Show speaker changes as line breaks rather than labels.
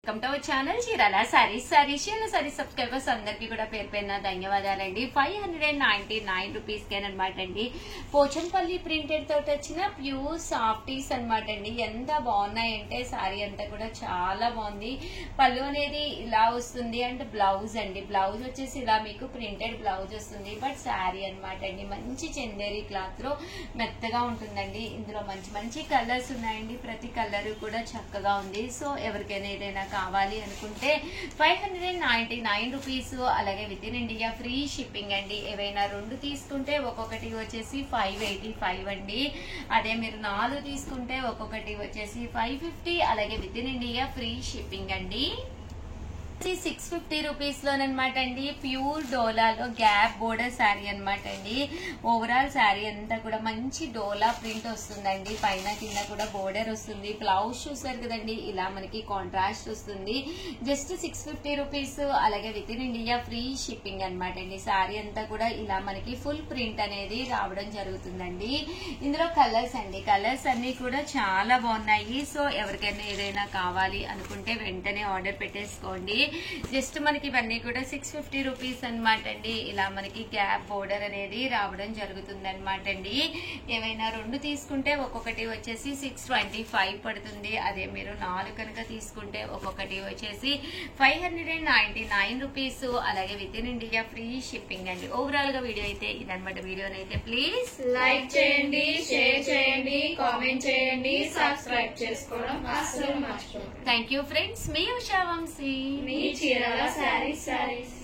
Welcome to our channel Chirala saris subscribers అందరికి కూడా పేరు పేరున ధన్యవాదాలండి. 599 రూపీస్ అనమాట అండి. పోచంపల్లి ప్రింటెడ్ తోటి వచ్చిన ప్యూర్ సాఫ్టీస్ అనమాట అండి. ఎంత బాగున్నాయంటే సారీ అంతా కూడా చాలా బాగుంది. పళ్ళు అనేది ఇలా వస్తుంది అండ్ బ్లౌజ్ అండి. బ్లౌజ్ వచ్చేసి ఇలా మీకు ప్రింటెడ్ బ్లౌజ్ వస్తుంది. బట్ సారీ అనమాట అండి మంచి చందేరి క్లాత్ లో మెత్తగా ఉంటుందండి. ఇందులో మంచి మంచి కలర్స్ ఉన్నాయండి. ప్రతి కలర్ కూడా చక్కగా ఉంది. సో ఎవరికైనా ఏదైనా కావాలి అనుకుంటే 599 రూపీస్. అలాగే with in India free shipping అండి. ఏవైనా 2 తీసుకుంటే ఒక్కొక్కటి వచ్చేసి 585 అండి. అదే మీరు 4 తీసుకుంటే ఒక్కొక్కటి వచ్చేసి 550. అలాగే with in India free shipping అండి. 650 రూపీస్ లోనమాట అండి. ప్యూర్ డోలాలో గ్యాప్ బోర్డర్ శారీ అనమాట అండి. ఓవరాల్ శారీ అంతా కూడా మంచి డోలా ప్రింట్ వస్తుందండి. పైన కింద కూడా బోర్డర్ వస్తుంది. బ్లౌజ్ చూసారు కదండి ఇలా మనకి కాంట్రాస్ట్ వస్తుంది. Just 650 rupees. అలాగే with in India free shipping అనమాట అండి. శారీ అంతా కూడా ఇలా మనకి ఫుల్ ప్రింట్ అనేది రావడం జరుగుతుందండి. ఇందులో కలర్స్ అండి. కలర్స్ అన్ని కూడా చాలా బాగున్నాయి. సో ఎవరికైనా ఏదైనా కావాలి అనుకుంటే వెంటనే ఆర్డర్ పెట్టేసుకోండి. జస్ట్ మనకి ఇవన్నీ కూడా 650 రూపీస్ అనమాట అండి. ఇలా మనకి గ్యాప్ బోర్డర్ అనేది రావడం జరుగుతుంది అనమాట అండి. ఏవైనా 2 తీసుకుంటే ఒక్కొక్కటి వచ్చేసి 625 పడుతుంది. అదే మీరు 4 కనుక తీసుకుంటే ఒక్కొక్కటి వచ్చేసి 599 రూపీస్. అలాగే with in India free shipping అండి. ఓవరాల్ గా వీడియో అయితే ఇదనమాట. వీడియోనైతే ప్లీజ్
లైక్ చేయండి, షేర్ చేయండి, కామెంట్ చేయండి, సబ్స్క్రైబ్ చేసుకోవడం అస్సలు మర్చిపోకండి.
Thank you friends. మీ ఉషా వంశీ,
మీ చీరాల సారీస్.